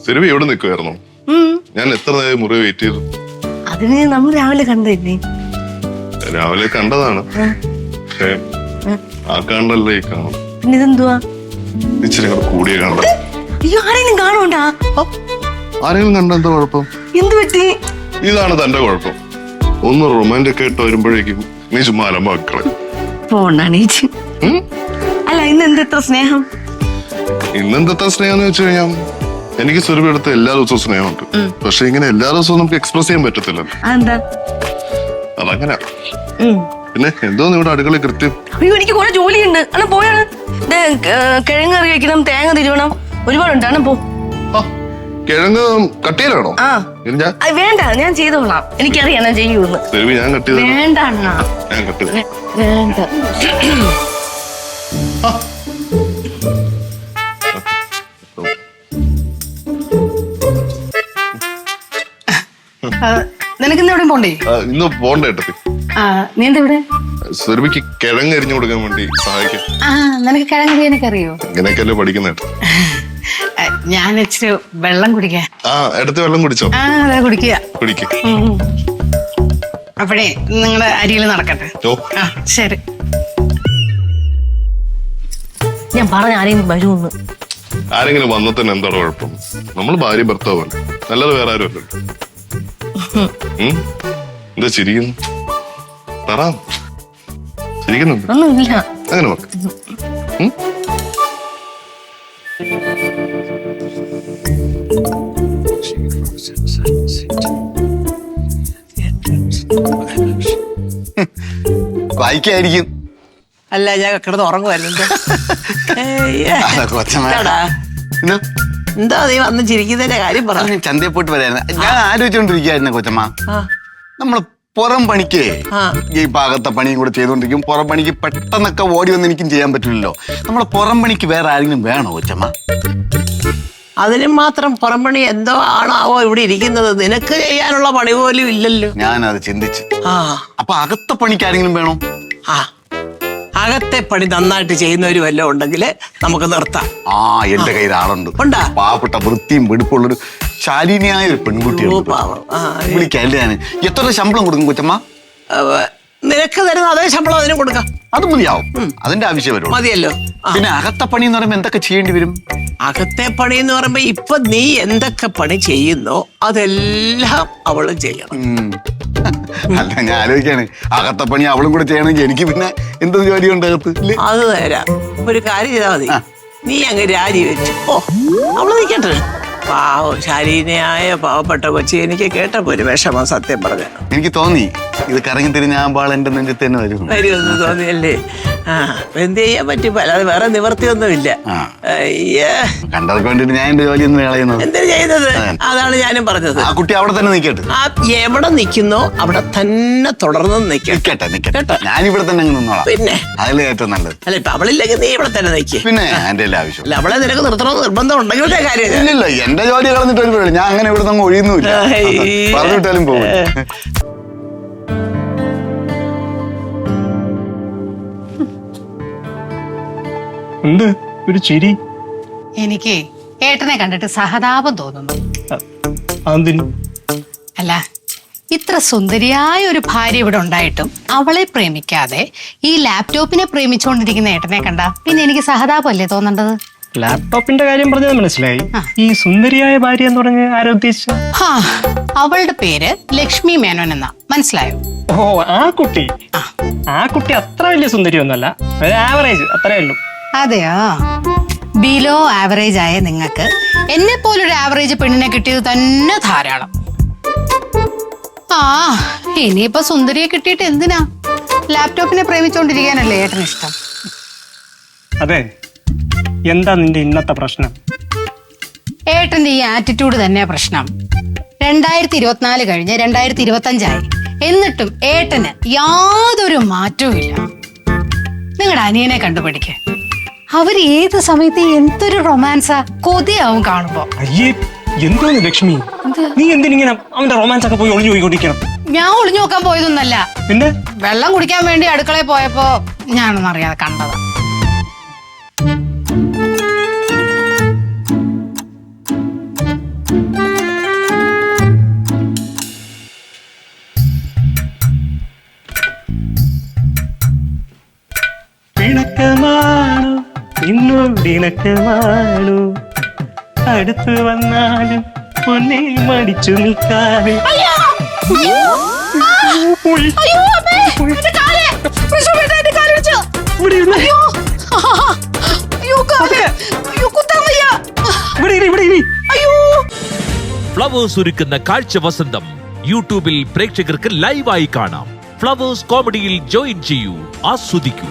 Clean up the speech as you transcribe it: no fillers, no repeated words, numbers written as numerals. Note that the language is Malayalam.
സുരഭി എവിടെ നിൽക്കുമായിരുന്നു? ഞാൻ എത്ര നേരം മുറി വെയിറ്റ് ചെയ്തു. അതിന് നമ്മൾ രാവിലെ കണ്ടില്ലേ? രാവിലെ കണ്ടതാണ്, പക്ഷേ ആ കണ്ടല്ലേ ഈ കാണും. പിന്നെ ഇതെന്തുവാ? ഇച്ചിരി കൂടെ കൂടിയ കണ്ട. അയ്യോ, ആരെങ്കിലും കാണുണ്ടാ? ആരെങ്കിലും കണ്ട എന്താ കുഴപ്പം? എന്ത് പറ്റി? ഇതാണ് തന്റെ കുഴപ്പം. ഒന്ന് റൊമാൻറ്റിക് ആയിട്ട് വരുമ്പോഴേക്കും നീ ചുമ്മാ അലമ്പാക്കളെ. പോണീച്ച്. അല്ല, ഇന്ന് എന്തെത്ര സ്നേഹം? ഇന്നെന്താ സ്നേഹം എന്ന് വെച്ച് കഴിഞ്ഞാൽ എനിക്ക് സുരഭി എടുത്ത എല്ലാ ദിവസവും സ്നേഹമുണ്ട്. പക്ഷെ ഇങ്ങനെ എല്ലാ ദിവസവും നമുക്ക് എക്സ്പ്രസ് ചെയ്യാൻ പറ്റത്തില്ലല്ലോ. അതങ്ങനെ. പിന്നെ എന്തോന്ന് ഇവിടെ അടുക്കളയിൽ കൃത്യം? അയ്യോ, എനിക്ക് കുറെ ജോലിയുണ്ട്. അണ്ണാ പോയാണ്. കിഴങ്ങ് കറി വെക്കണം, തേങ്ങ തിരുവണം, ഒരുപാടുണ്ട്. അണ്ണാ പോ. കിഴങ്ങ് കട്ടിയിലാണോ? വേണ്ട, ഞാൻ ചെയ്തോളാം. എനിക്കറിയാം ഞാൻ ചെയ്യൂന്ന്. ഞാൻ കട്ട് ചെയ്ത. വേണ്ട അണ്ണാ, ഞാൻ കട്ട് ചെയ്ത. വേണ്ട. നിനക്ക് ഇന്ന് എവിടെയും പോണ്ടേ? ഇന്ന് പോണ്ടേ ഏട്ടത്തി. നീ എന്താ ഇവിടെ? സുരഭിക്ക് കിഴങ്ങ് എരിഞ്ഞു കൊടുക്കാൻ വേണ്ടി സഹായിക്കും. നിനക്ക് കിഴങ്ങ് ചെയ്യാനൊക്കെ അറിയോ? ഇങ്ങനെയൊക്കെയല്ലേ പഠിക്കുന്നേട്ട. ഞാൻ ഇച്ചിരി വെള്ളം കുടിക്കാൻ. എടുത്ത് വെള്ളം കുടിച്ചോ? അതെ, കുടിക്കുക. കുടിക്ക. അപ്പഴേ നിങ്ങളുടെ അരിയിൽ നടക്കട്ടെ. ശരി. ഞാൻ പറഞ്ഞ ആരെയും വരുമെന്ന്. ആരെങ്കിലും വന്ന തന്നെ എന്താണ് കുഴപ്പം? നമ്മൾ ഭാര്യ ഭർത്താവല്ലേ, നല്ലത് വേറെ ആരും അല്ലല്ലോ. എന്താ ചിരിക്കുന്നു? പറ, ചിരിക്കുന്നുണ്ട്? ഒന്നുമില്ല. അങ്ങനെ നോക്ക്. വായിക്കായിരിക്കും. അല്ല, ഞാൻ കിടന്ന് ഉറങ്ങുമായിരുന്നു. എന്താ നീ വന്ന് ചിരിക്കുന്നതിന്റെ കാര്യം പറഞ്ഞു? ചന്തയിൽ പോയിട്ട് വരായിരുന്നു. ഞാൻ ആലോചിച്ചോണ്ടിരിക്കുകയായിരുന്നു കൊച്ചമ്മ. നമ്മള് പുറം പണിക്ക് ഈ ഭാഗത്തെ പണിയും കൂടെ ചെയ്തോണ്ടിരിക്കും. പുറം പണിക്ക് പെട്ടെന്നൊക്കെ ഓടി വന്ന് എനിക്കും ചെയ്യാൻ പറ്റില്ലല്ലോ. നമ്മളെ പുറം പണിക്ക് വേറെ ആരെങ്കിലും വേണോ കൊച്ചമ്മ? അതിനും മാത്രം പുറംപണി എന്തോ ആണാവോ ഇവിടെ ഇരിക്കുന്നത്. നിനക്ക് ചെയ്യാനുള്ള പണി പോലും ഇല്ലല്ലോ. ഞാനത് ചിന്തിച്ചു. അപ്പൊ അകത്തെ പണിക്ക് ആരെങ്കിലും വേണോ? അകത്തെ പണി നന്നായിട്ട് ചെയ്യുന്നവര് വല്ലതും ഉണ്ടെങ്കിൽ നമുക്ക് നിർത്താം. എന്റെ കയ്യിൽ ആളുണ്ട്. പാവപ്പെട്ട വൃത്തിയും വെടുപ്പുള്ളൊരു ശാലീനിയായ ഒരു പെൺകുട്ടിയുണ്ട്. വിളിക്കല്ലേ ഞാൻ. എത്ര ശമ്പളം കൊടുക്കും കൊച്ചമ്മ? നിനക്ക് തരുന്ന അതേ ശമ്പളം അതിനും കൊടുക്കാം. അത് മതിയാവും. അതിന്റെ ആവശ്യം വരും. മതിയല്ലോ. പിന്നെ അകത്തെ പണി എന്ന് പറയുമ്പോ എന്തൊക്കെ ചെയ്യേണ്ടി വരും? അകത്തെ പണി എന്ന് പറയുമ്പോ ഇപ്പൊ നീ എന്തൊക്കെ പണി ചെയ്യുന്നോ അതെല്ലാം അവളും ചെയ്യണം. അല്ല, ഞാൻ ആലോചിക്കാണ്, അകത്തെ പണി അവളും കൂടെ ചെയ്യണമെങ്കിൽ എനിക്ക് പിന്നെ എന്തൊരു ജോലിയുണ്ട് അകത്ത്? അത് തരാം. ഒരു കാര്യം ചെയ്താൽ മതി, നീ അങ്ങ് രാജി വെച്ചു. അവള് നിൽക്കട്ടെ. പാവം ശാലീനയായ പാവപ്പെട്ട കൊച്ചി. എനിക്ക് കേട്ടപ്പോ ഒരു വിഷമം, സത്യം പറഞ്ഞ. എനിക്ക് തോന്നി ഇത് കറങ്ങി തിരിഞ്ഞ ആ ബാൾ എന്റെ നെഞ്ചത്ത് തന്നെ വരുമെന്ന് തോന്നിയല്ലേ? എന്ത് ചെയ്യാൻ പറ്റും? അല്ലാതെ വേറെ നിവർത്തിയൊന്നുമില്ല. കണ്ടതൊക്കെ വേണ്ടിട്ട് ഞാൻ എന്റെ ജോലി ഒന്ന് കളയുന്നത്. എന്താ ചെയ്യുന്നത്? അതാണ് ഞാനും പറഞ്ഞത്. ആ കുട്ടി അവിടെ തന്നെ നിൽക്കട്ടെ. എവിടെ നിൽക്കുന്നോ അവിടെ തന്നെ തുടർന്ന് നിൽക്കട്ടെ. ഞാനിവിടെ തന്നെ അങ്ങ് നിന്നോളാം. പിന്നെ അതിൽ ഏറ്റവും നല്ലത്. അല്ല, ഇപ്പൊ അവളില്ലെങ്കിൽ നീ ഇവിടെ തന്നെ നിൽക്കുക. പിന്നെ എന്റെ എല്ലാ ആവശ്യം. അല്ല, അവളെ നിനക്ക് നിർത്തണമെന്ന് നിർബന്ധം ഉണ്ടെങ്കിൽ കാര്യം ഇല്ല. എന്റെ ജോലി കളഞ്ഞിട്ട് ഒരു പേര്. ഞാൻ അങ്ങനെ ഇവിടെ നിന്ന് ഒഴിയുന്നില്ല. പറഞ്ഞിട്ടാലും പോകും. എന്ത് ഒരു ചിരി? എനിക്ക് ഏട്ടനെ കണ്ടിട്ട് സഹതാപം തോന്നുന്നു. അല്ല, ഇത്ര സുന്ദരിയായ ഒരു ഭാര്യ ഇവിടെ ഉണ്ടായിട്ടും അവളെ പ്രേമിക്കാതെ ഈ ലാപ്ടോപ്പിനെ പ്രേമിച്ചുകൊണ്ടിരിക്കുന്ന ഏട്ടനെ കണ്ട പിന്നെ എനിക്ക് സഹതാപമല്ലേ തോന്നേണ്ടത്? ലാപ്ടോപ്പിന്റെ കാര്യം പറഞ്ഞത് മനസ്സിലായി. ഈ സുന്ദരിയായ ഭാര്യ എന്ന് പറഞ്ഞ് ആരോ ഉദ്ദേശിച്ച? അവളുടെ പേര് ലക്ഷ്മി മേനോൻ എന്നാ. മനസ്സിലായോ? ആ കുട്ടി അത്ര വലിയ സുന്ദരിയൊന്നുമല്ല, ഒരു ആവറേജ്, അത്രേ ഉള്ളൂ. അതെയോ? ബിലോ ആവറേജ് ആയ നിങ്ങൾക്ക് എന്നെ പോലൊരു ആവറേജ് പെണ്ണിനെ കിട്ടിയത് തന്നെ ധാരാളം. ഇനിയിപ്പോ സുന്ദരിയെ കിട്ടിയിട്ട് എന്തിനാ? ലാപ്ടോപ്പിനെ പ്രേമിച്ചോണ്ടിരിക്കാനല്ലേ ഏട്ടന് ഇഷ്ടം? അതെ. എന്താ നിന്റെ ഇന്നത്തെ പ്രശ്നം? ഏട്ടന്റെ ഈ ആറ്റിറ്റ്യൂഡ് തന്നെ പ്രശ്നം. 2024 കഴിഞ്ഞ് 2025 എന്നിട്ടും ഏട്ടന് യാതൊരു മാറ്റവും ഇല്ല. നിങ്ങളുടെ അനിയനെ കണ്ടുപിടിക്ക. അവര് ഏത് സമയത്ത് എന്തൊരു റൊമാൻസാ, കൊതിയാവും കാണുമ്പോ. അയ്യേ, എന്തോന്ന് ലക്ഷ്മി, നീ എന്തിനിങ്ങനെ അവന്റെ റൊമാൻസ് ഒക്കെ പോയി ഒളിഞ്ഞു പോയിക്കൊണ്ടിരിക്കണം? ഞാൻ ഒളിഞ്ഞു നോക്കാൻ പോയതൊന്നല്ല. പിന്നെ വെള്ളം കുടിക്കാൻ വേണ്ടി അടുക്കളയിൽ പോയപ്പോ ഞാനൊന്നും അറിയാതെ കണ്ടതാ. കൂടിണക്കമാണു അടുത്ത് വന്നാലും പൊന്നെ മടിച്ചു നിൽക്കാതെ പോയി. ഇവിടെ ഇരുന്ന്. ഇവിടെ ഇരി, ഇവിടെ ഇരി. ഫ്ലവേഴ്സ് ഒരുക്കുന്ന കാഴ്ച വസന്തം യൂട്യൂബിൽ പ്രേക്ഷകർക്ക് ലൈവായി കാണാം. ഫ്ലവേഴ്സ് കോമഡിയിൽ ജോയിൻ ചെയ്യൂ, ആസ്വദിക്കൂ.